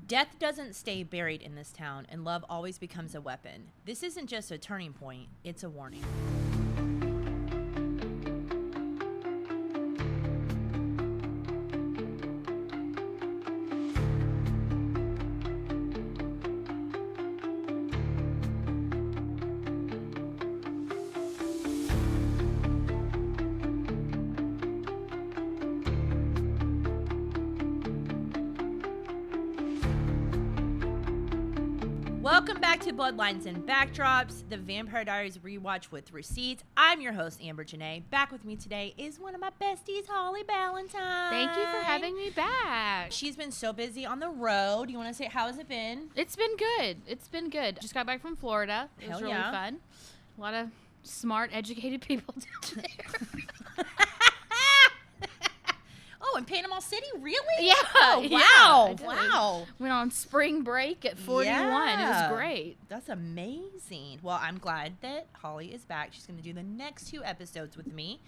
Death doesn't stay buried in this town, and love always becomes a weapon. This isn't just a turning point, it's a warning. Welcome back to Bloodlines and Backdrops, the Vampire Diaries rewatch with receipts. I'm your host, Amber Janae. Back with me today is one of my besties, Holly Ballantyne. Thank you for having me back. She's been so busy on the road. You want to say, how has it been? It's been good. It's been good. Just got back from Florida. It was really fun. A lot of smart, educated people down there. Oh, in Panama City? Really? Yeah. Oh, wow. Yeah, wow. Went on spring break at 41. Yeah. It was great. That's amazing. Well, I'm glad that Holly is back. She's going to do the next 2 episodes with me.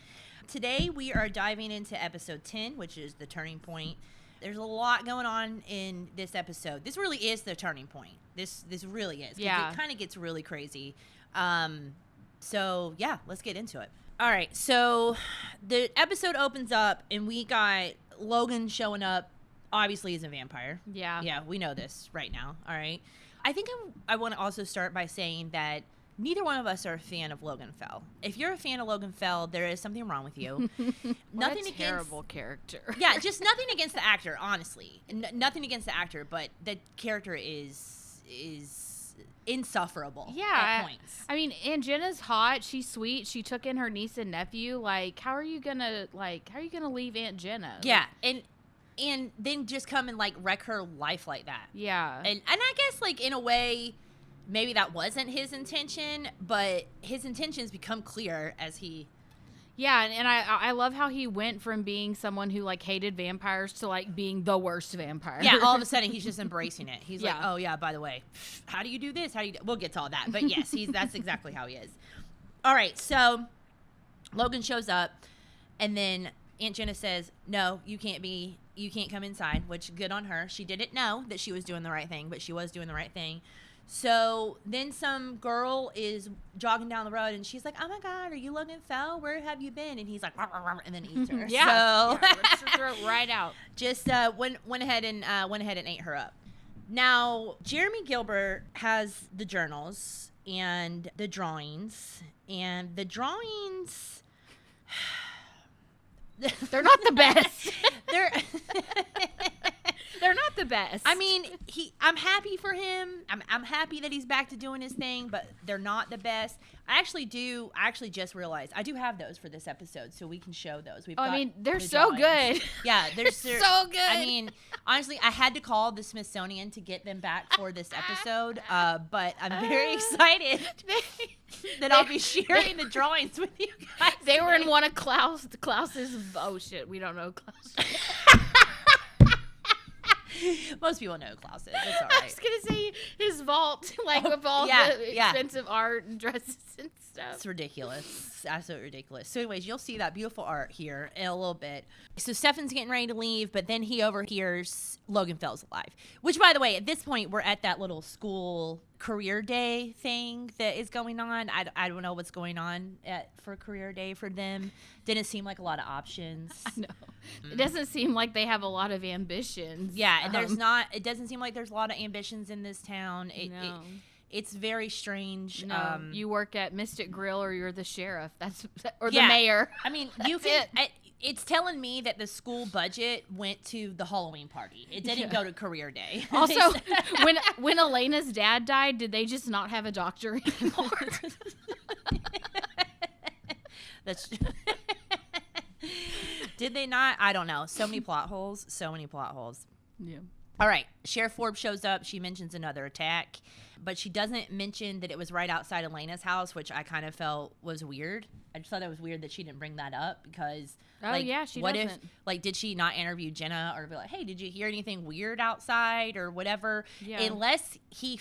Today, we are diving into episode 10, which is the turning point. There's a lot going on in this episode. This really is the turning point. This really is. Yeah. It kind of gets really crazy. So, yeah, let's get into it. All right, so the episode opens up, and we got Logan showing up. Obviously, he's a vampire. Yeah. Yeah, we know this right now. All right. I think I want to also start by saying that neither one of us are a fan of Logan Fell. If you're a fan of Logan Fell, there is something wrong with you. Nothing against terrible character. Yeah, just nothing against the actor, honestly. Nothing against the actor, but the character is insufferable at points. I mean, Aunt Jenna's hot. She's sweet. She took in her niece and nephew. Like, how are you gonna leave Aunt Jenna? Yeah, and then just come and wreck her life like that. Yeah. And I guess in a way, maybe that wasn't his intention, but his intentions become clear as he. Yeah, and I love how he went from being someone who hated vampires to being the worst vampire. Yeah, all of a sudden he's just embracing it. He's like, oh yeah, by the way, how do you do this? We'll get to all that. But yes, that's exactly how he is. All right, so Logan shows up, and then Aunt Jenna says, no, you can't come inside, which good on her. She didn't know that she was doing the right thing, but she was doing the right thing. So then some girl is jogging down the road, and she's like, oh, my God, are you Logan Fell? Where have you been? And he's like, rah, rah, rah, and then eats her. Yeah. Rips her throat right out. Just went ahead and ate her up. Now, Jeremy Gilbert has the journals and the drawings, and the drawings... They're not the best. They're not the best. I mean, I'm happy for him. I'm happy that he's back to doing his thing, but they're not the best. I actually just realized I do have those for this episode, so we can show those. They're so good. Yeah, they're so good. I mean, honestly, I had to call the Smithsonian to get them back for this episode, but I'm very excited that I'll be sharing the drawings with you guys. They were in one of Klaus's. Oh shit, we don't know Klaus. Most people know who Klaus is. It's all right. I was going to say his vault, with all the expensive art and dresses and stuff. It's ridiculous. It's absolutely ridiculous. So anyways, you'll see that beautiful art here in a little bit. So Stefan's getting ready to leave, but then he overhears Logan Fell's alive. Which, by the way, at this point, we're at that little school career day thing that is going on. I don't know what's going on for career day for them. Didn't seem like a lot of options. I know. It doesn't seem like they have a lot of ambitions. Yeah, and it doesn't seem like there's a lot of ambitions in this town. It's very strange. No, you work at Mystic Grill or you're the sheriff. The mayor. I mean, it's telling me that the school budget went to the Halloween party. It didn't go to career day. Also, when Elena's dad died, did they just not have a doctor anymore? That's Did they not? I don't know. So many plot holes. Yeah. All right. Sheriff Forbes shows up. She mentions another attack, but she doesn't mention that it was right outside Elena's house, which I kind of felt was weird. I just thought that was weird that she didn't bring that up because, she what doesn't. if, did she not interview Jenna or be like, hey, did you hear anything weird outside or whatever? Yeah. Unless he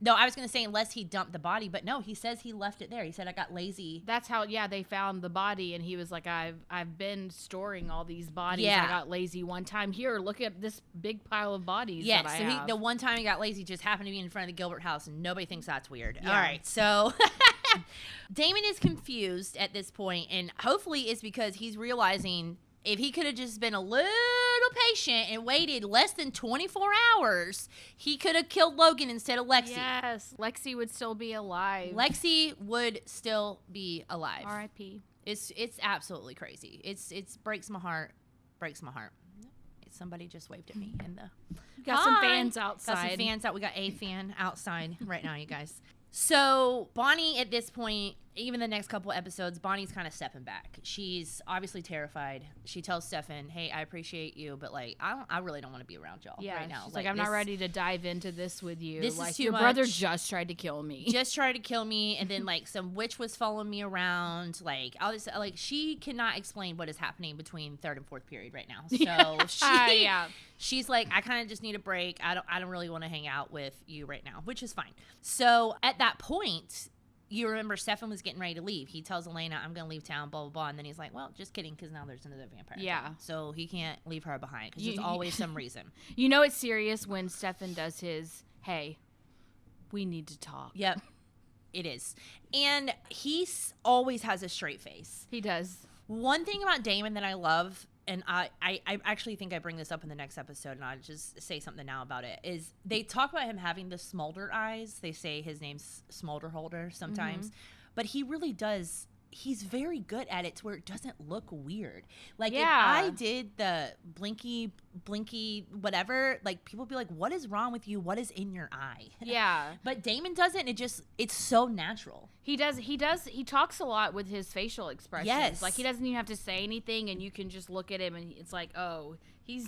No, I was going to say unless he dumped the body, but no, he says he left it there. He said, I got lazy. That's how, they found the body, and he was like, I've been storing all these bodies. I got lazy one time. Here, look at this big pile of bodies that I have. The one time he got lazy just happened to be in front of the Gilbert house, and nobody thinks that's weird. Yeah. All right, so Damon is confused at this point, and hopefully it's because he's realizing if he could have just been a little patient and waited less than 24 hours, he could have killed Logan instead of Lexi. Yes, Lexi would still be alive. Lexi would still be alive. R.I.P. It's absolutely crazy. It's breaks my heart. Breaks my heart. Somebody just waved at me in the. Got some fans outside. Got some fans out. We got a fan outside right now, you guys. So Bonnie, at this point, even the next couple episodes, Bonnie's kind of stepping back. She's obviously terrified. She tells Stefan, "Hey, I appreciate you, but like, I really don't want to be around y'all right now. She's like, I'm not ready to dive into this with you. This like, is too your much. brother just tried to kill me. And then like some witch was following me around. Like all this, like she cannot explain what is happening between third and fourth period right now. So she's like, I kind of just need a break. I don't really want to hang out with you right now, which is fine. So at that point, you remember Stefan was getting ready to leave. He tells Elena, I'm going to leave town, blah, blah, blah. And then he's like, well, just kidding, because now there's another vampire. Yeah. So he can't leave her behind because there's always some reason. You know it's serious when Stefan does his, hey, we need to talk. Yep, it is. And he always has a straight face. He does. One thing about Damon that I love, and I actually think I bring this up in the next episode, and I'll just say something now about it, is they talk about him having the smolder eyes. They say his name's Smolderholder sometimes. But he really does. He's very good at it to where it doesn't look weird. Like, if I did the blinky, whatever, like, people would be like, what is wrong with you? What is in your eye? Yeah. But Damon doesn't. It's so natural. He talks a lot with his facial expressions. Yes. Like, he doesn't even have to say anything, and you can just look at him, and it's like, oh, he's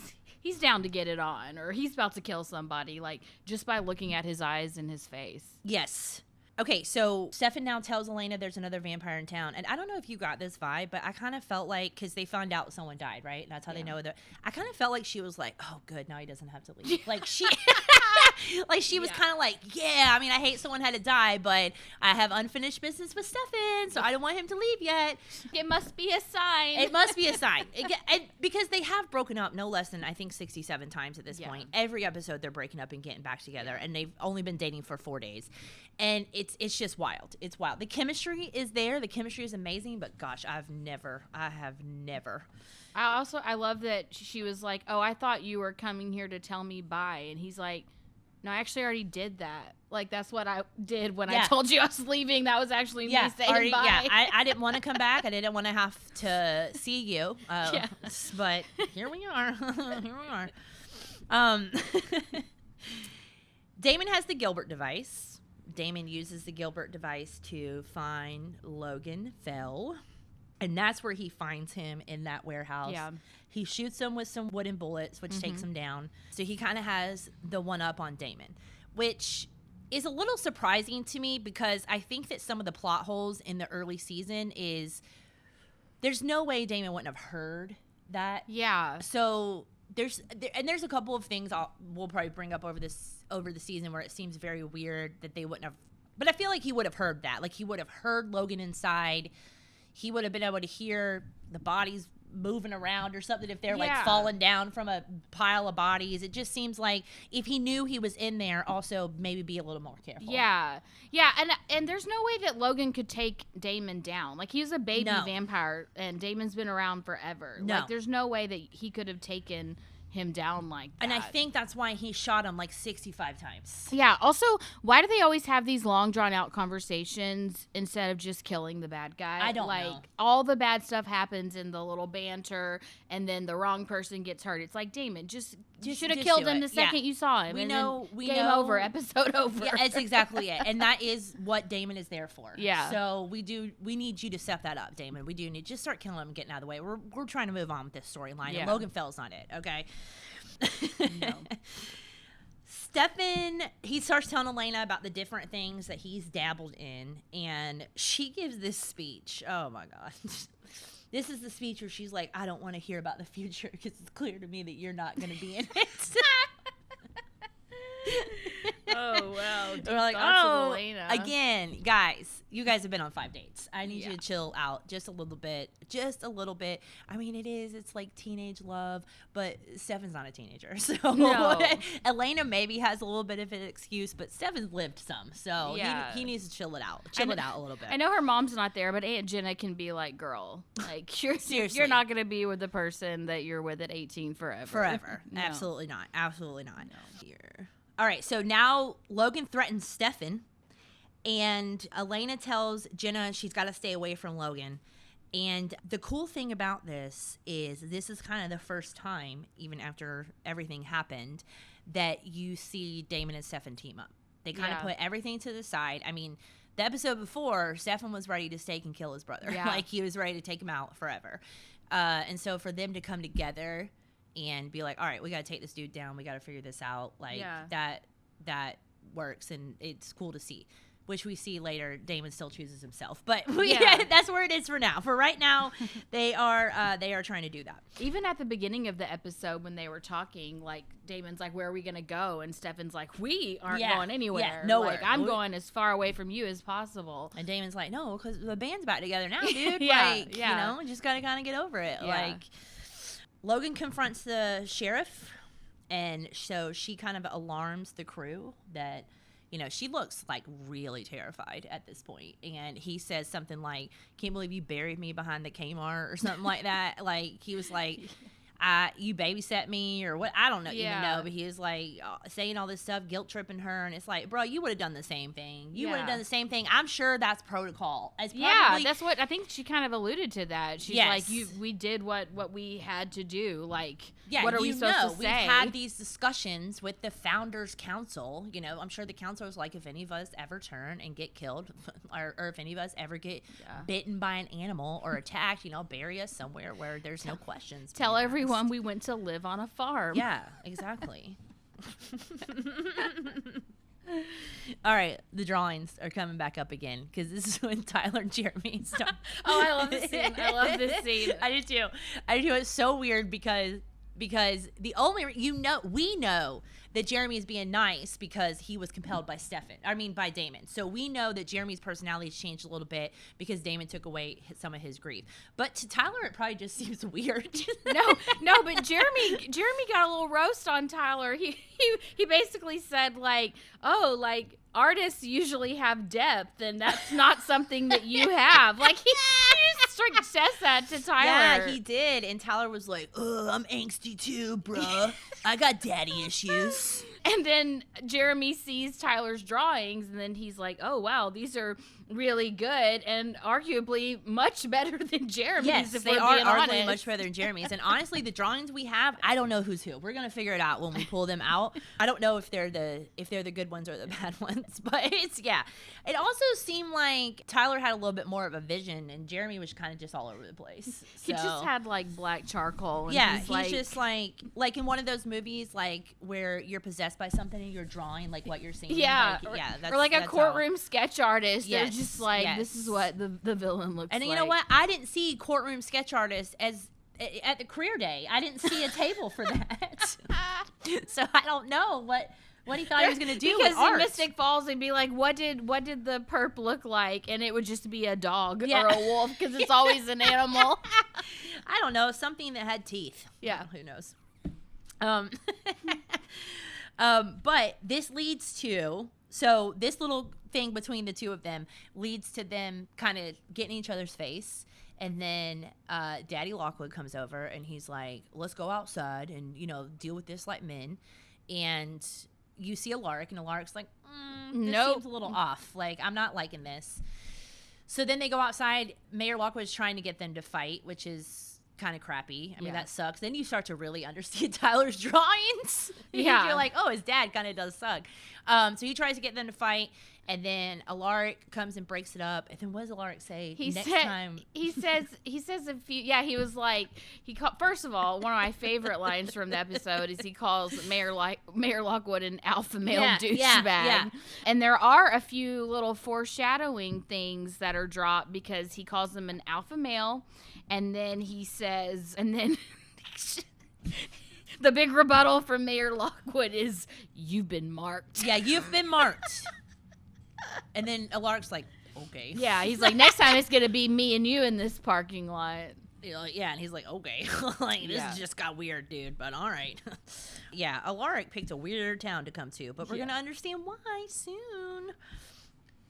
down to get it on, or he's about to kill somebody, like, just by looking at his eyes and his face. Yes. Okay, so Stefan now tells Elena there's another vampire in town. And I don't know if you got this vibe, but I kind of felt like, because they found out someone died, right? And that's how they know that. I kind of felt like she was like, oh, good, now he doesn't have to leave. Like, she was kind of like, yeah, I mean, I hate someone had to die, but I have unfinished business with Stefan, so I don't want him to leave yet. It must be a sign. It must be a sign. Because they have broken up no less than, I think, 67 times at this point. Every episode, they're breaking up and getting back together, and they've only been dating for 4 days. And it's just wild. It's wild. The chemistry is there. The chemistry is amazing. But gosh, I have never. I love that she was like, oh, I thought you were coming here to tell me bye. And he's like, no, I actually already did that. Like, that's what I did when I told you I was leaving. That was actually me saying bye. Yeah, I didn't want to come back. I didn't want to have to see you. But here we are. Damon has the Gilbert device. Damon uses the Gilbert device to find Logan Fell. And that's where he finds him, in that warehouse. Yeah. He shoots him with some wooden bullets, which takes him down. So he kind of has the one up on Damon, which is a little surprising to me, because I think that some of the plot holes in the early season is there's no way Damon wouldn't have heard that. Yeah. So there's a couple of things we'll probably bring up over the season where it seems very weird that they wouldn't have, but I feel like he would have heard that. Like, he would have heard Logan inside. He would have been able to hear the bodies moving around or something if they're like falling down from a pile of bodies. It just seems like if he knew he was in there, also maybe be a little more careful. Yeah, and there's no way that Logan could take Damon down. Like, he's a baby vampire, and Damon's been around forever. No. Like, there's no way that he could have taken him down like that. And I think that's why he shot him like 65 times. Yeah. Also, why do they always have these long drawn out conversations instead of just killing the bad guy? I don't know. All the bad stuff happens in the little banter, and then the wrong person gets hurt. It's like, Damon, you should have killed him the second you saw him. We know. Game over. Episode over. Yeah, that's exactly it. And that is what Damon is there for. Yeah. So we need you to step that up, Damon. We do need just start killing him and getting out of the way. We're trying to move on with this storyline, and Logan Fell's not it. Okay. No. Stefan, he starts telling Elena about the different things that he's dabbled in, and she gives this speech. Oh my God. This is the speech where she's like, I don't want to hear about the future because it's clear to me that you're not going to be in it. Oh, wow. We're like, oh, again, guys, you guys have been on 5 dates. I need you to chill out just a little bit. I mean, it's like teenage love, but Stefan's not a teenager. So Elena maybe has a little bit of an excuse, but Stefan's lived some. So he needs to chill it out a little bit. I know her mom's not there, but Aunt Jenna can be like, girl, like seriously, you're not going to be with the person that you're with at 18 forever. No. Absolutely not. No. Here. All right. So now Logan threatens Stefan, and Elena tells Jenna she's got to stay away from Logan. And the cool thing about this is kind of the first time, even after everything happened, that you see Damon and Stefan team up. They kind of put everything to the side. I mean, the episode before, Stefan was ready to stake and kill his brother. Yeah. Like, he was ready to take him out forever. And so for them to come together and be like, all right, we got to take this dude down. We got to figure this out. Like, that works, and it's cool to see. Which we see later, Damon still chooses himself. But that's where it is for now. For right now, they are trying to do that. Even at the beginning of the episode when they were talking, like, Damon's like, where are we going to go? And Stefan's like, we aren't going anywhere. Yeah, nowhere. Like, I'm going as far away from you as possible. And Damon's like, no, because the band's back together now, dude. You know, just got to kind of get over it. Yeah. Like, Logan confronts the sheriff, and so she kind of alarms the crew that, you know, she looks like really terrified at this point. And he says something like, can't believe you buried me behind the Kmart or something like that. Like, he was like, you babysat me or what? I don't know, even know. But he was like saying all this stuff, guilt tripping her. And it's like, bro, you would have done the same thing. You would have done the same thing. I'm sure that's protocol. That's what I think she kind of alluded to that. She's like, we did what we had to do. Like, what are we supposed to say? We've had these discussions with the Founders Council. You know, I'm sure the council was like, if any of us ever turn and get killed, or if any of us ever get bitten by an animal or attacked, you know, bury us somewhere where there's no questions. Tell everyone we went to live on a farm. Yeah, exactly. All right, the drawings are coming back up again because this is when Tyler and Jeremy start. Oh, I love this scene. I love this scene. I do too. It's so weird because the only we know that Jeremy is being nice because he was compelled by by Damon. So we know that Jeremy's personality has changed a little bit because Damon took away some of his grief. But to Tyler, it probably just seems weird. No, but Jeremy got a little roast on Tyler. He basically said like, oh, like, artists usually have depth, and that's not something that you have. Like, he straight says that to Tyler. Yeah, he did. And Tyler was like, I'm angsty too, bruh. I got daddy issues. And then Jeremy sees Tyler's drawings, and then he's like, oh, wow, these are really good and arguably much better than Jeremy's. Yes, if they we're are being arguably honest. much better than Jeremy's. And honestly, the drawings we have, I don't know who's who. We're gonna figure it out when we pull them out. I don't know if they're the good ones or the bad ones, but it also seemed like Tyler had a little bit more of a vision, and Jeremy was kind of just all over the place. He just had like black charcoal. And he's just like in one of those movies, like where you're possessed by something and you're drawing like what you're seeing. Yeah, or like a courtroom sketch artist. Yes. They're just like, this is what the villain looks like. And you know what? I didn't see courtroom sketch artists at the career day. I didn't see a table for that. So I don't know what he thought he was going to do because with art. in Mystic Falls, they'd be like, what did the perp look like? And it would just be a dog or a wolf because it's always an animal. I don't know. Something that had teeth. Yeah. Who knows? But this leads to... So this little thing between the two of them leads to them kind of getting each other's face. And then Daddy Lockwood comes over and he's like, let's go outside and, you know, deal with this like men. And you see Alaric, and Alaric's like, this seems a little off. Like, I'm not liking this. So then they go outside. Mayor Lockwood's trying to get them to fight, which is kind of crappy. I mean, that sucks. Then you start to really understand Tyler's drawings. Yeah. You're like, oh, his dad kind of does suck. So he tries to get them to fight, and then Alaric comes and breaks it up. And then what does Alaric say next time? He says a few. Yeah, he was like, first of all, one of my favorite lines from the episode is he calls Mayor Lockwood an alpha male douchebag. Yeah. And there are a few little foreshadowing things that are dropped because he calls him an alpha male, and then he says, the big rebuttal from Mayor Lockwood is, you've been marked. Yeah, you've been marked. And then Alaric's like, okay. Yeah, he's like, next time it's going to be me and you in this parking lot. Yeah, and he's like, okay. Like, this just got weird, dude, but all right. Yeah, Alaric picked a weird town to come to, but we're going to understand why soon.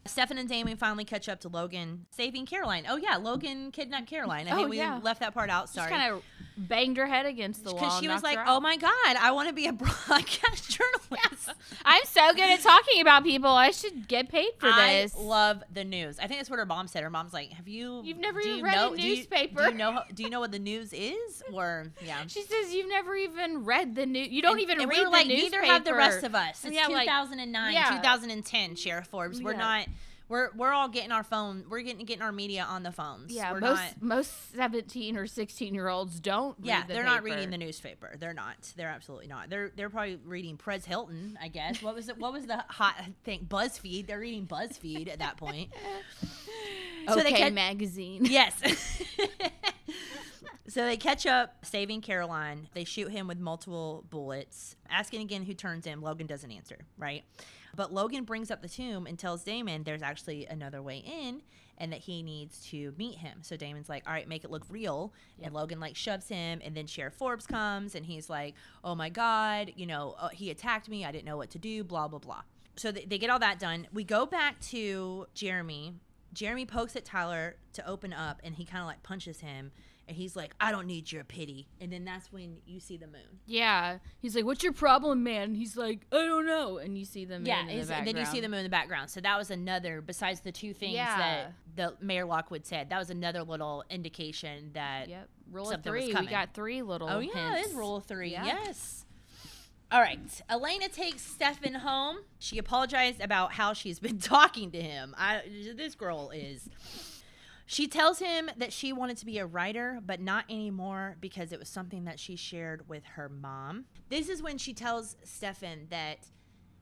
Stefan and Damon finally catch up to Logan saving Caroline. Oh, yeah, Logan kidnapped Caroline. I think we left that part out. Sorry. Just kind of banged her head against the wall. Because she was like, oh, my God, I want to be a broadcast journalist. I'm so good at talking about people. I should get paid for this. I love the news. I think that's what her mom said. Her mom's like, You've never even read a newspaper. Do you know what the news is? Or, yeah. She says you've never even read the news. You don't even read the newspaper. Neither have the rest of us. It's 2009, 2010, Sheriff Forbes. We're not... We're all getting our phone. We're getting our media on the phones. Yeah, most 17 or 16-year-olds don't. They're not reading the newspaper. They're not. They're absolutely not. They're probably reading Prez Hilton, I guess. What was the hot thing? BuzzFeed. They're reading BuzzFeed at that point. So magazine. Yes. So they catch up, saving Caroline. They shoot him with multiple bullets. Asking again who turns him, Logan doesn't answer, right? But Logan brings up the tomb and tells Damon there's actually another way in and that he needs to meet him. So Damon's like, all right, make it look real. Yep. And Logan like shoves him, and then Sheriff Forbes comes and he's like, oh my God, he attacked me. I didn't know what to do, blah, blah, blah. So they get all that done. We go back to Jeremy. Jeremy pokes at Tyler to open up, and he kind of like punches him. And he's like, I don't need your pity. And then that's when you see the moon. Yeah. He's like, what's your problem, man? He's like, I don't know. And you see the moon in the background. And then you see the moon in the background. So that was another, besides the two things that the Mayor Lockwood said, that was another little indication that rule of three. We got 3 little hints. Oh, yeah, it is rule of 3. Yeah. Yes. All right. Elena takes Stefan home. She apologized about how she's been talking to him. This girl is... She tells him that she wanted to be a writer, but not anymore because it was something that she shared with her mom. This is when she tells Stefan that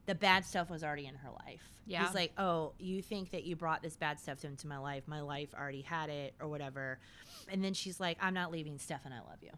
the bad stuff was already in her life. Yeah. He's like, oh, you think that you brought this bad stuff into my life. My life already had it or whatever. And then she's like, I'm not leaving, Stefan. I love you.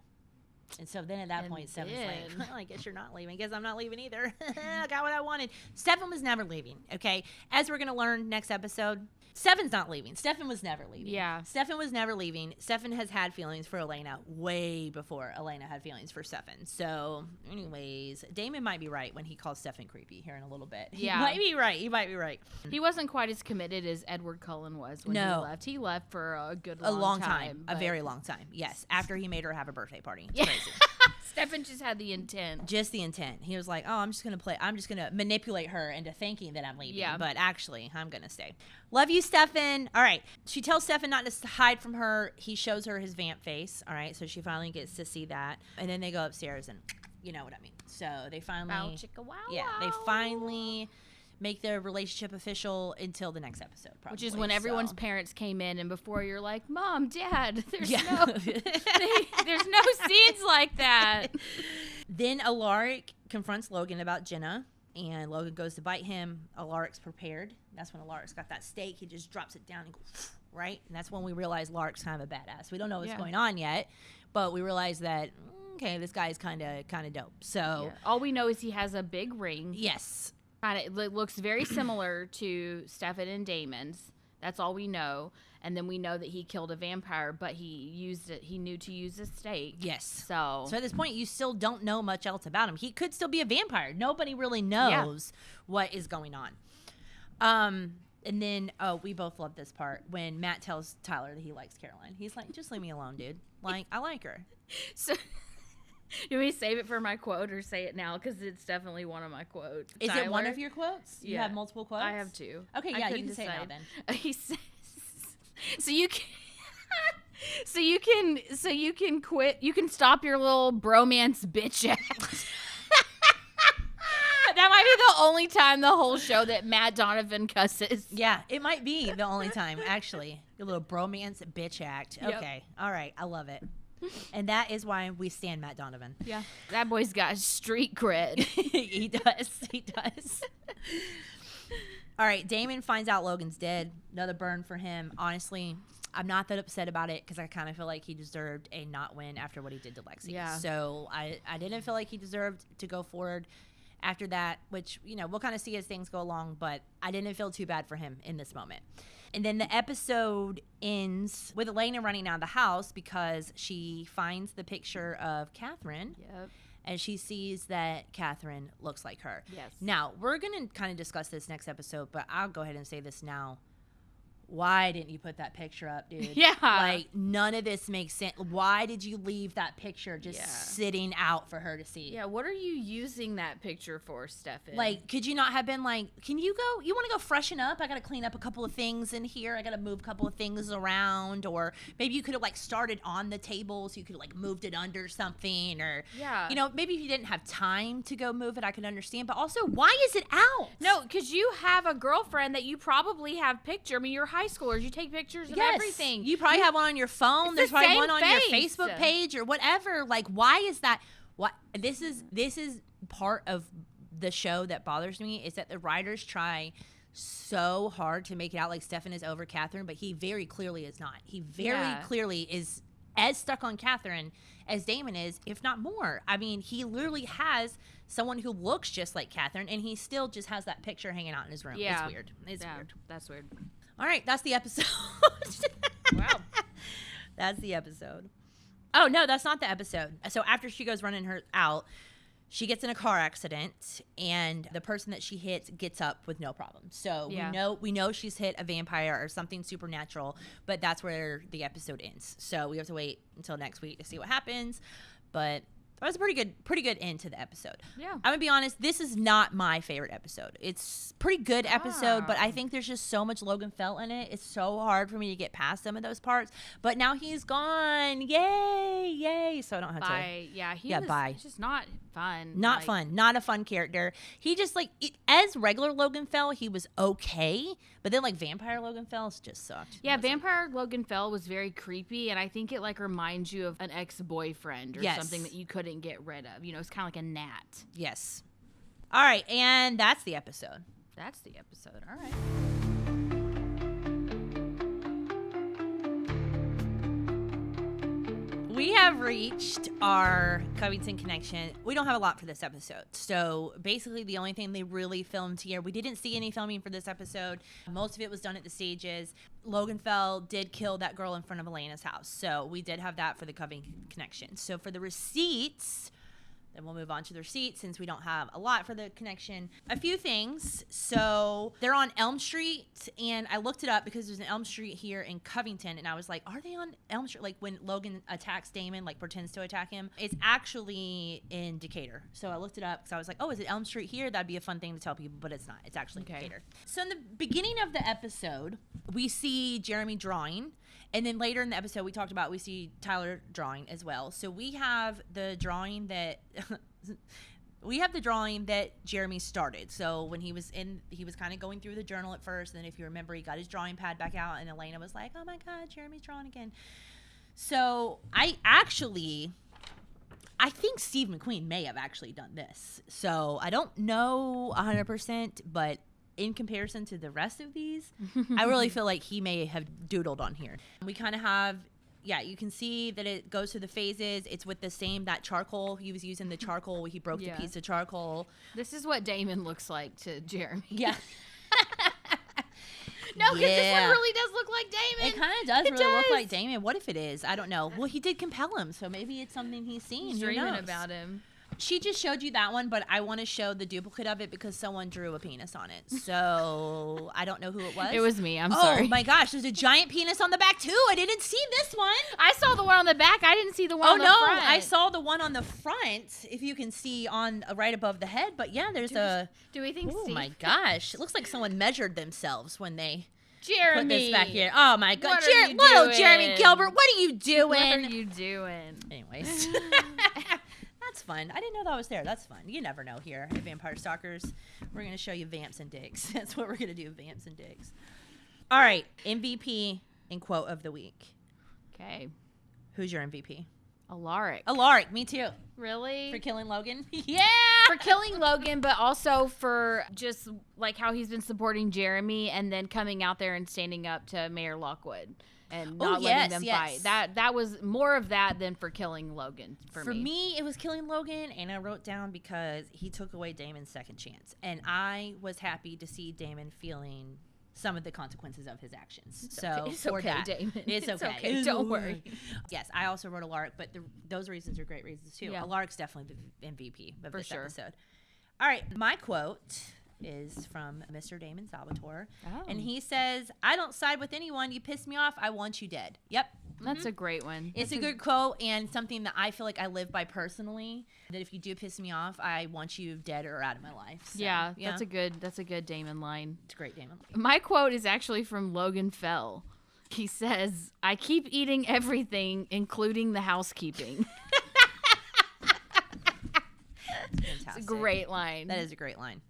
And so then at that point, Stefan's like, well, I guess you're not leaving. I guess I'm not leaving either. I got what I wanted. Stefan was never leaving, okay? As we're going to learn next episode, Stefan's not leaving. Stefan was never leaving. Yeah. Stefan was never leaving. Stefan has had feelings for Elena way before Elena had feelings for Stefan. So, anyways, Damon might be right when he calls Stefan creepy here in a little bit. Yeah. He might be right. He might be right. He wasn't quite as committed as Edward Cullen was when he left. He left for a long time. A very long time. Yes. After he made her have a birthday party. It's crazy. Stefan just had the intent. Just the intent. He was like, oh, I'm just going to manipulate her into thinking that I'm leaving. Yeah. But actually, I'm going to stay. Love you, Stefan. All right. She tells Stefan not to hide from her. He shows her his vamp face. All right. So she finally gets to see that. And then they go upstairs and you know what I mean. So they finally. Wow, chicka, wow. Yeah. They finally make their relationship official until the next episode, probably. Which is when everyone's parents came in, and before you're like, Mom, Dad, there's no scenes like that. Then Alaric confronts Logan about Jenna, and Logan goes to bite him. Alaric's prepared. That's when Alaric's got that steak. He just drops it down and goes, right? And that's when we realize Alaric's kind of a badass. We don't know what's going on yet, but we realize that, okay, this guy's kind of dope. So all we know is he has a big ring. Yes. It looks very similar to Stefan and Damon's. That's all we know. And then we know that he killed a vampire, but he knew to use a stake. Yes. So at this point, you still don't know much else about him. He could still be a vampire. Nobody really knows what is going on. And then, we both love this part when Matt tells Tyler that he likes Caroline. He's like, just leave me alone, dude. Like, I like her. So... Do we save it for my quote or say it now? Because it's definitely one of my quotes. Is it one of your quoits? You have multiple quotes? I have 2. Okay, yeah, you can say it now then. He says, so you can quit. You can stop your little bromance bitch act. That might be the only time the whole show that Matt Donovan cusses. Yeah, it might be the only time, actually. Your little bromance bitch act. Okay, all right, I love it. And that is why we stand Matt Donovan. Yeah. That boy's got street cred. He does. All right, Damon finds out Logan's dead. Another burn for him. Honestly, I'm not that upset about it because I kind of feel like he deserved a not win after what he did to Lexi. Yeah. So I didn't feel like he deserved to go forward after that, which, we'll kind of see as things go along, but I didn't feel too bad for him in this moment. And then the episode ends with Elena running out of the house because she finds the picture of Catherine. Yep. And she sees that Catherine looks like her. Yes. Now, we're going to kind of discuss this next episode, but I'll go ahead and say this now. Why didn't you put that picture up, dude? Yeah. Like, none of this makes sense. Why did you leave that picture just sitting out for her to see? Yeah, what are you using that picture for, Stefan? Like, could you not have been like, you want to go freshen up? I got to clean up a couple of things in here. I got to move a couple of things around. Or maybe you could have, like, started on the table so you could have, like, moved it under something. Or, maybe if you didn't have time to go move it, I could understand. But also, why is it out? No, because you have a girlfriend that you probably have picture. I mean, you're high schoolers. You take pictures of everything. You probably have one on your phone. There's probably one on your Facebook page or whatever. Like, why is that? What this is part of the show that bothers me is that the writers try so hard to make it out like Stefan is over Catherine, but he very clearly is not. He very clearly is as stuck on Catherine as Damon is, if not more. I mean, he literally has someone who looks just like Catherine, and he still just has that picture hanging out in his room. Yeah. It's weird. It's weird. That's weird. All right, that's the episode. Wow. That's the episode. Oh, no, that's not the episode. So after she goes running her out, she gets in a car accident, and the person that she hits gets up with no problem. So we know she's hit a vampire or something supernatural, but that's where the episode ends. So we have to wait until next week to see what happens. But that was a pretty good end to the episode. Yeah. I'm gonna be honest, this is not my favorite episode. It's a pretty good episode, but I think there's just so much Logan Fell in it. It's so hard for me to get past some of those parts. But now he's gone. Yay. So I don't have to. Bye. It's just not fun. Not fun. Not a fun character. He just as regular Logan Fell, he was okay. But then Vampire Logan Fell just sucked. Yeah, Vampire Logan Fell was very creepy, and I think it reminds you of an ex-boyfriend or something that you couldn't get rid of. It's kind of like a gnat. Yes. All right, and that's the episode. That's the episode. All right. We have reached our Covington connection. We don't have a lot for this episode. So basically the only thing they really filmed here, we didn't see any filming for this episode. Most of it was done at the stages. Logan Fell did kill that girl in front of Elena's house. So we did have that for the Covington connection. So for the receipts, then we'll move on to the receipts since we don't have a lot for the connection. A few things. So they're on Elm Street, and I looked it up because there's an Elm Street here in Covington, and I was like, are they on Elm Street? Like when Logan attacks Damon, pretends to attack him. It's actually in Decatur. So I looked it up because I was like, oh, is it Elm Street here? That'd be a fun thing to tell people, but it's not. It's actually Decatur. So in the beginning of the episode, we see Jeremy drawing. And then later in the episode, we see Tyler drawing as well. So we have the drawing that Jeremy started. So when he was kind of going through the journal at first. And then if you remember, he got his drawing pad back out, and Elena was like, oh my God, Jeremy's drawing again. So I think Steve McQueen may have actually done this. So I don't know 100%, but in comparison to the rest of these, I really feel like he may have doodled on here. We kind of have, you can see that it goes through the phases. It's with that charcoal. He was using the charcoal. He broke the piece of charcoal. This is what Damon looks like to Jeremy. Yeah. No, because this one really does look like Damon. It kind of does look like Damon. What if it is? I don't know. Well, he did compel him, so maybe it's something he's seen. He's dreaming about him. She just showed you that one, but I want to show the duplicate of it because someone drew a penis on it. So I don't know who it was. It was me. I'm sorry. Oh my gosh, there's a giant penis on the back too. I didn't see this one. I saw the one on the back. I didn't see the one on the front. Oh no, I saw the one on the front. If you can see on right above the head, but yeah, there's Do we think? Oh my gosh, it looks like someone measured themselves when they. Jeremy. Put this back here. Oh my God, little Jeremy Gilbert, what are you doing? What are you doing? Anyways. That's fun. I didn't know that was there. That's fun. You never know here at Vampire Stalkers. We're going to show you vamps and dicks. That's what we're going to do, vamps and dicks. All right. MVP and quote of the week. Okay. Who's your MVP? Alaric. Alaric. Me too. Really? For killing Logan? Yeah. For killing Logan, but also for just how he's been supporting Jeremy and then coming out there and standing up to Mayor Lockwood. and not letting them fight. That was more of that than for killing Logan for me. For me, it was killing Logan, and I wrote down because he took away Damon's second chance. And I was happy to see Damon feeling some of the consequences of his actions. It's okay, Damon. It's okay. Don't worry. Yes, I also wrote Alaric, but those reasons are great reasons too. Yeah. Alaric's definitely the MVP of this episode. All right, my quote is from Mr. Damon Salvatore. And he says, "I don't side with anyone. You piss me off, I want you dead." Yep. That's a great one. It's a good quote and something that I feel like I live by personally, that if you do piss me off, I want you dead or out of my life. So, yeah, that's a good Damon line. It's a great Damon line. My quote is actually from Logan Fell. He says, "I keep eating everything, including the housekeeping." It's a great line. That is a great line.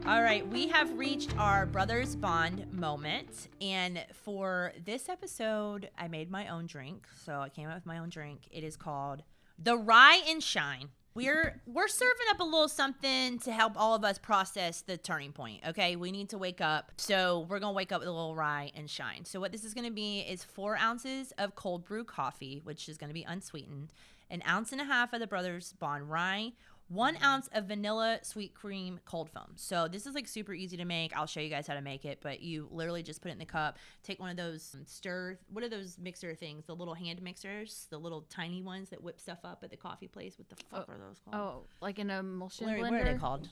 All right, we have reached our Brothers Bond moment. And for this episode, I made my own drink. So I came up with my own drink. It is called the Rye and Shine. We're serving up a little something to help all of us process the turning point, okay? We need to wake up. So we're going to wake up with a little Rye and Shine. So what this is going to be is 4 ounces of cold brew coffee, which is going to be unsweetened, 1.5 ounces of the Brothers Bond Rye, 1 ounce of vanilla sweet cream cold foam. So this is like super easy to make. I'll show you guys how to make it, but you literally just put it in the cup, take one of those what are those mixer things? The little hand mixers, the little tiny ones that whip stuff up at the coffee place. What the fuck are those called? Oh, like an emulsion blender? What are they called?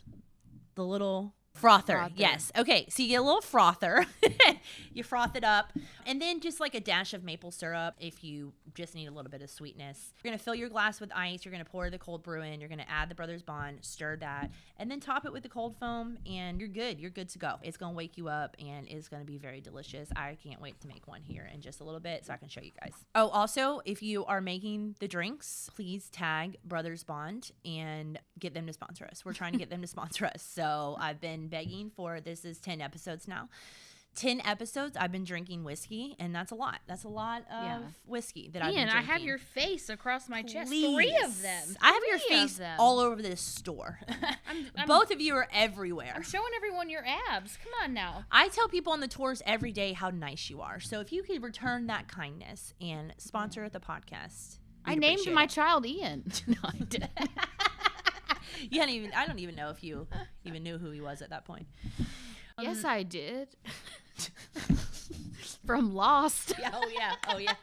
The little frother. Yes. Okay. So you get a little frother. You froth it up. And then just like a dash of maple syrup if you just need a little bit of sweetness. You're going to fill your glass with ice. You're going to pour the cold brew in. You're going to add the Brothers Bond, stir that, and then top it with the cold foam, and you're good. You're good to go. It's going to wake you up, and it's going to be very delicious. I can't wait to make one here in just a little bit so I can show you guys. Oh, also, if you are making the drinks, please tag Brothers Bond and get them to sponsor us. We're trying to get them to sponsor us. So I've been begging for, this is 10 episodes now. 10 episodes I've been drinking whiskey, and that's a lot. That's a lot of whiskey that I've been drinking. I have your face across my chest. 3 of them. I have your face all over this store. Both of you are everywhere. I'm showing everyone your abs. Come on now. I tell people on the tours every day how nice you are. So if you could return that kindness and sponsor the podcast. I named my child Ian. No, I didn't. I don't even know if you even knew who he was at that point. Yes, I did. From Lost. Oh yeah.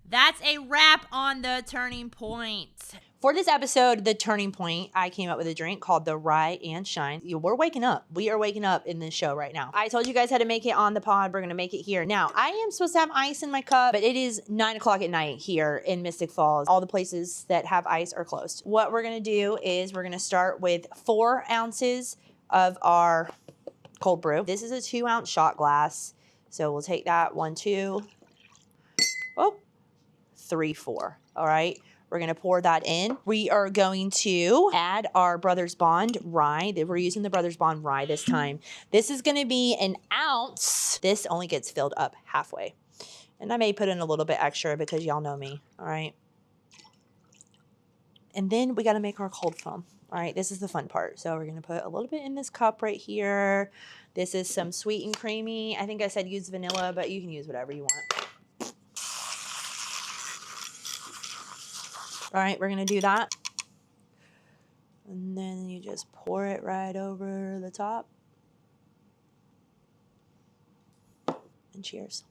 That's a wrap on the turning point. For this episode, the turning point, I came up with a drink called the Rye and Shine. We're waking up. We are waking up in this show right now. I told you guys how to make it on the pod. We're going to make it here. Now, I am supposed to have ice in my cup, but it is 9 o'clock at night here in Mystic Falls. All the places that have ice are closed. What we're going to do is we're going to start with 4 ounces of our cold brew. This is a 2-ounce shot glass. So we'll take that 1, 2, 3, 4. All right. We're going to pour that in. We are going to add our Brothers Bond Rye. We're using the Brothers Bond Rye this time. This is going to be 1 ounce. This only gets filled up halfway. And I may put in a little bit extra because y'all know me. All right. And then we got to make our cold foam. All right. This is the fun part. So we're going to put a little bit in this cup right here. This is some sweet and creamy. I think I said use vanilla, but you can use whatever you want. All right, we're going to do that. And then you just pour it right over the top. And cheers.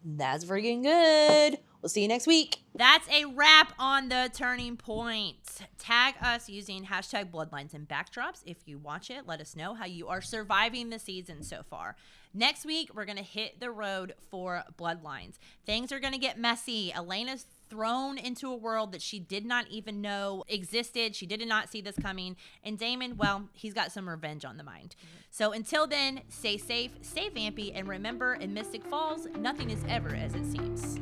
That's freaking good. We'll see you next week. That's a wrap on the turning point. Tag us using hashtag Bloodlines and Backdrops. If you watch it, let us know how you are surviving the season so far. Next week, we're going to hit the road for Bloodlines. Things are going to get messy. Elena's thrown into a world that she did not even know existed. She did not see this coming. And Damon, well, he's got some revenge on the mind. So until then, stay safe, stay vampy, and remember, in Mystic Falls, nothing is ever as it seems.